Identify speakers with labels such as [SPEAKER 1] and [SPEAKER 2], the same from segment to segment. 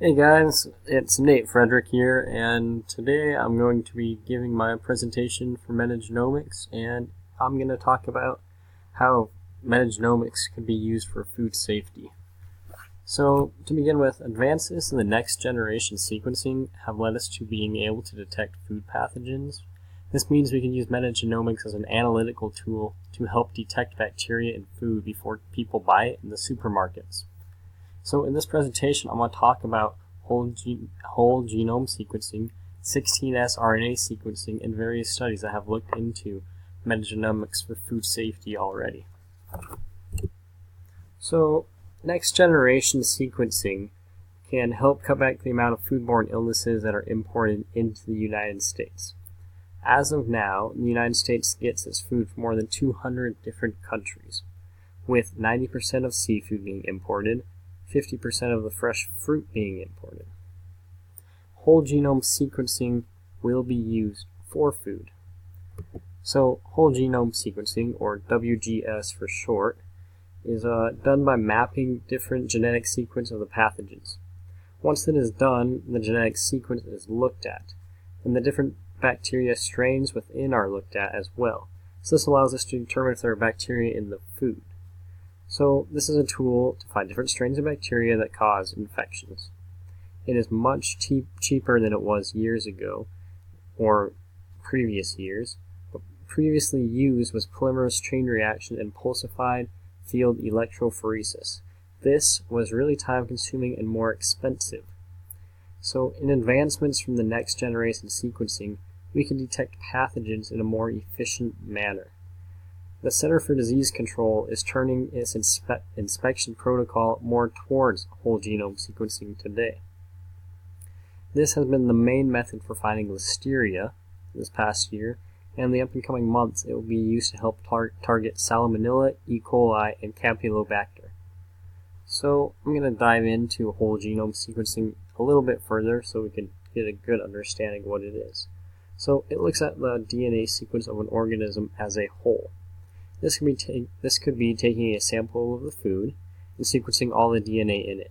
[SPEAKER 1] Hey guys, it's Nate Frederick here, and today I'm going to be giving my presentation for metagenomics, and I'm going to talk about how metagenomics can be used for food safety. So, to begin with, advances in the next generation sequencing have led us to being able to detect food pathogens. This means we can use metagenomics as an analytical tool to help detect bacteria in food before people buy it in the supermarkets. So in this presentation, I'm going to talk about whole genome sequencing, 16S RNA sequencing, and various studies that have looked into metagenomics for food safety already. So next generation sequencing can help cut back the amount of foodborne illnesses that are imported into the United States. As of now, the United States gets its food from more than 200 different countries, with 90% of seafood being imported, 50% of the fresh fruit being imported. Whole genome sequencing will be used for food. So whole genome sequencing, or WGS for short, is done by mapping different genetic sequence of the pathogens. Once it is done, the genetic sequence is looked at, and the different bacteria strains within are looked at as well. So this allows us to determine if there are bacteria in the food. So this is a tool to find different strains of bacteria that cause infections. It is much cheaper than it was years ago, or previous years. What previously used was polymerase chain reaction and pulsified field electrophoresis. This was really time consuming and more expensive. So in advancements from the next generation sequencing, we can detect pathogens in a more efficient manner. The Center for Disease Control is turning its inspection protocol more towards whole genome sequencing today. This has been the main method for finding listeria this past year, and in the up and coming months it will be used to help target Salmonella, E. coli, and Campylobacter. So I'm going to dive into whole genome sequencing a little bit further so we can get a good understanding of what it is. So it looks at the DNA sequence of an organism as a whole. This could be taking a sample of the food and sequencing all the DNA in it.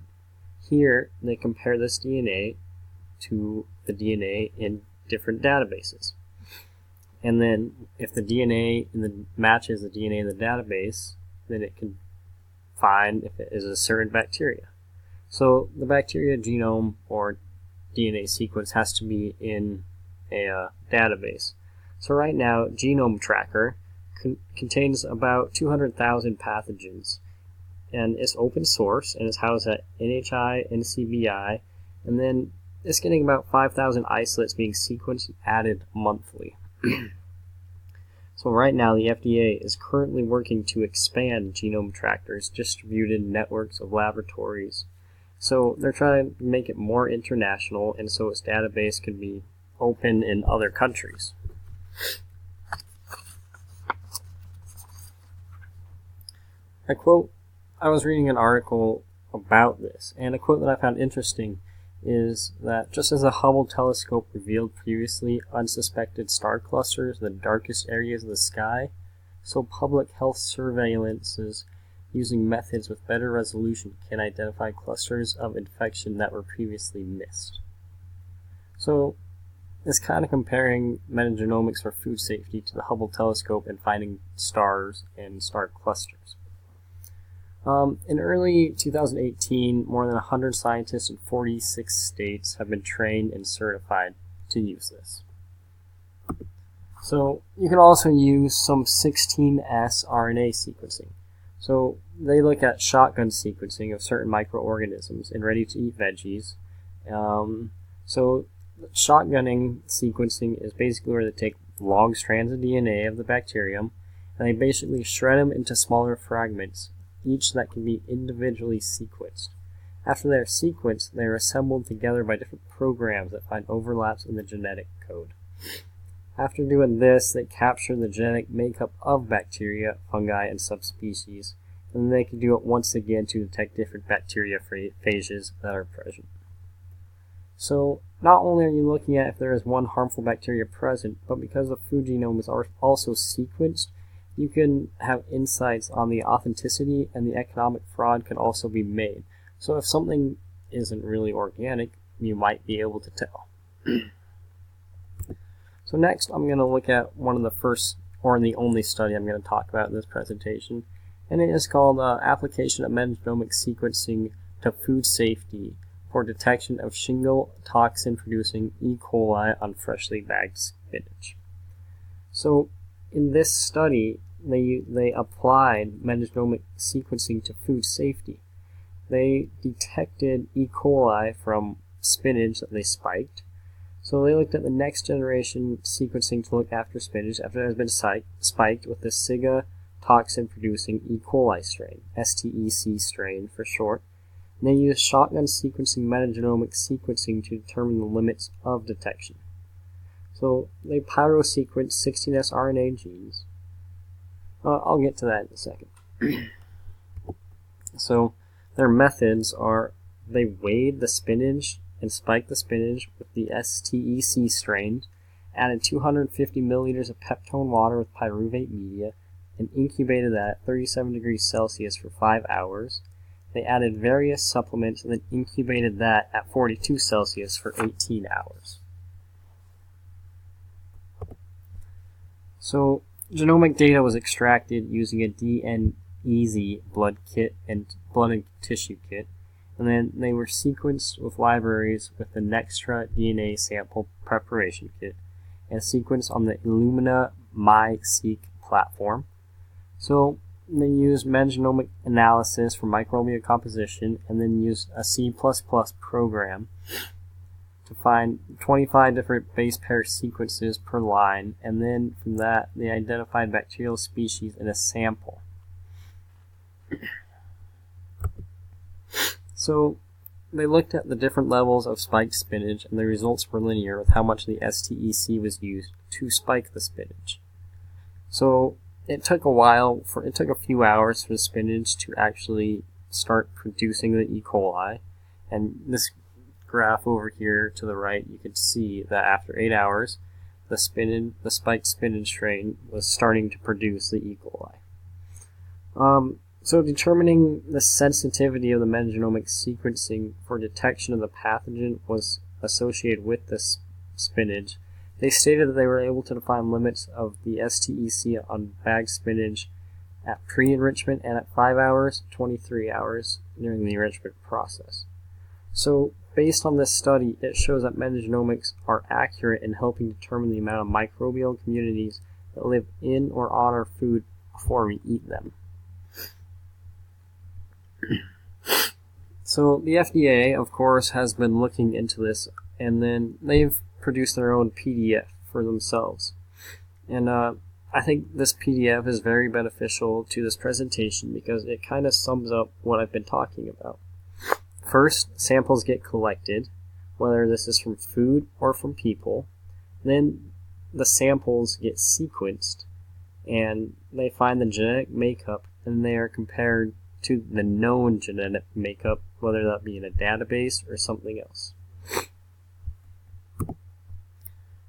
[SPEAKER 1] Here, they compare this DNA to the DNA in different databases. And then, if the DNA matches the DNA in the database, then it can find if it is a certain bacteria. So, the bacteria genome or DNA sequence has to be in a database. So right now, Genome Tracker contains about 200,000 pathogens, and it's open source and is housed at NHI, NCBI, and then it's getting about 5,000 isolates being sequenced and added monthly. So right now the FDA is currently working to expand Genome Tracker's distributed networks of laboratories. So they're trying to make it more international, and so its database can be open in other countries. I was reading an article about this, and a quote that I found interesting is that just as the Hubble telescope revealed previously unsuspected star clusters in the darkest areas of the sky, so public health surveillances using methods with better resolution can identify clusters of infection that were previously missed. So it's kind of comparing metagenomics for food safety to the Hubble telescope and finding stars and star clusters. In early 2018, more than 100 scientists in 46 states have been trained and certified to use this. So you can also use some 16S RNA sequencing. So they look at shotgun sequencing of certain microorganisms in ready-to-eat veggies. So shotgunning sequencing is basically where they take long strands of DNA of the bacterium and they basically shred them into smaller fragments, each that can be individually sequenced. After they are sequenced, they are assembled together by different programs that find overlaps in the genetic code. After doing this, they capture the genetic makeup of bacteria, fungi, and subspecies, and then they can do it once again to detect different bacteriophages that are present. So, not only are you looking at if there is one harmful bacteria present, but because the food genome is also sequenced, you can have insights on the authenticity, and the economic fraud can also be made. So if something isn't really organic, you might be able to tell. So next, I'm going to look at one of the first, or the only study I'm going to talk about in this presentation, and it is called Application of Metagenomics Sequencing to Food Safety for Detection of Shingle Toxin-Producing E. coli on Freshly Bagged Spinach. So in this study, they applied metagenomic sequencing to food safety. They detected E. coli from spinach that they spiked. So they looked at the next generation sequencing to look after spinach after it has been spiked with the SIGA toxin-producing E. coli strain, STEC strain for short. And they used shotgun sequencing metagenomic sequencing to determine the limits of detection. So they pyrosequenced 16S RNA genes. I'll get to that in a second. So their methods are they weighed the spinach and spiked the spinach with the STEC strain, added 250 milliliters of peptone water with pyruvate media, and incubated that at 37 degrees Celsius for 5 hours. They added various supplements and then incubated that at 42 Celsius for 18 hours. So genomic data was extracted using a DNeasy blood kit and blood and tissue kit, and then they were sequenced with libraries with the Nextra DNA sample preparation kit and sequenced on the Illumina MySeq platform. So they used metagenomic analysis for microbial composition and then used a C++ program to find 25 different base pair sequences per line, and then from that they identified bacterial species in a sample. So they looked at the different levels of spiked spinach, and the results were linear with how much the STEC was used to spike the spinach. So it took a few hours for the spinach to actually start producing the E. coli, and this graph over here to the right, you can see that after 8 hours, the spiked spinach strain was starting to produce the E. coli. So determining the sensitivity of the metagenomic sequencing for detection of the pathogen was associated with this spinach. They stated that they were able to define limits of the STEC on bagged spinach at pre-enrichment and at 5 hours, 23 hours during the enrichment process. So based on this study, it shows that metagenomics are accurate in helping determine the amount of microbial communities that live in or on our food before we eat them. So the FDA, of course, has been looking into this, and then they've produced their own PDF for themselves. And I think this PDF is very beneficial to this presentation because it kind of sums up what I've been talking about. First, samples get collected, whether this is from food or from people. Then the samples get sequenced, and they find the genetic makeup, and they are compared to the known genetic makeup, whether that be in a database or something else.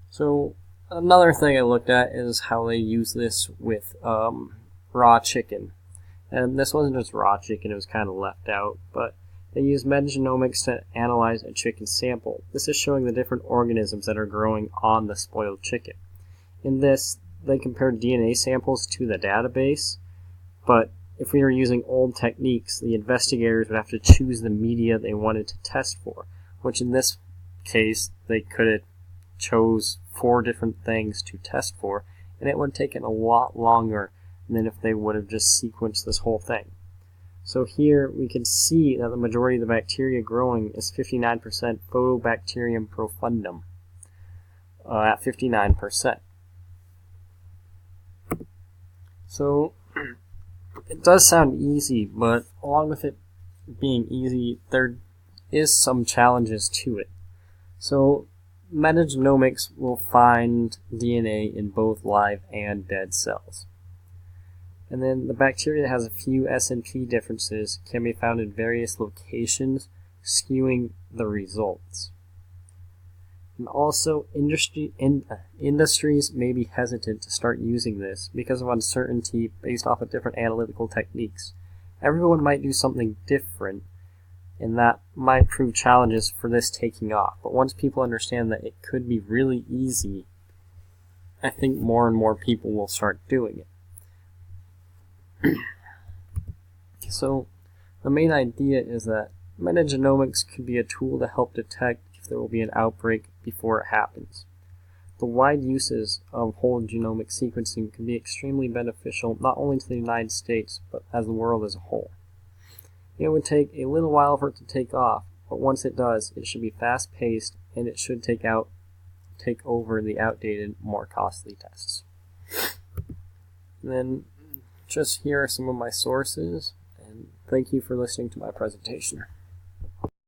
[SPEAKER 1] So another thing I looked at is how they use this with raw chicken. And this wasn't just raw chicken, it was kind of left out, but they use metagenomics to analyze a chicken sample. This is showing the different organisms that are growing on the spoiled chicken. In this, they compared DNA samples to the database, but if we were using old techniques, the investigators would have to choose the media they wanted to test for, which in this case, they could have chose 4 different things to test for, and it would have taken a lot longer than if they would have just sequenced this whole thing. So here we can see that the majority of the bacteria growing is 59% Photobacterium profundum at 59%. So it does sound easy, but along with it being easy, there is some challenges to it. So metagenomics will find DNA in both live and dead cells. And then the bacteria that has a few S&P differences can be found in various locations, skewing the results. And also, industries may be hesitant to start using this because of uncertainty based off of different analytical techniques. Everyone might do something different, and that might prove challenges for this taking off. But once people understand that it could be really easy, I think more and more people will start doing it. So the main idea is that metagenomics could be a tool to help detect if there will be an outbreak before it happens. The wide uses of whole genomic sequencing can be extremely beneficial not only to the United States, but as the world as a whole. It would take a little while for it to take off, but once it does, it should be fast-paced, and it should take over the outdated, more costly tests. And then, just here are some of my sources, and thank you for listening to my presentation.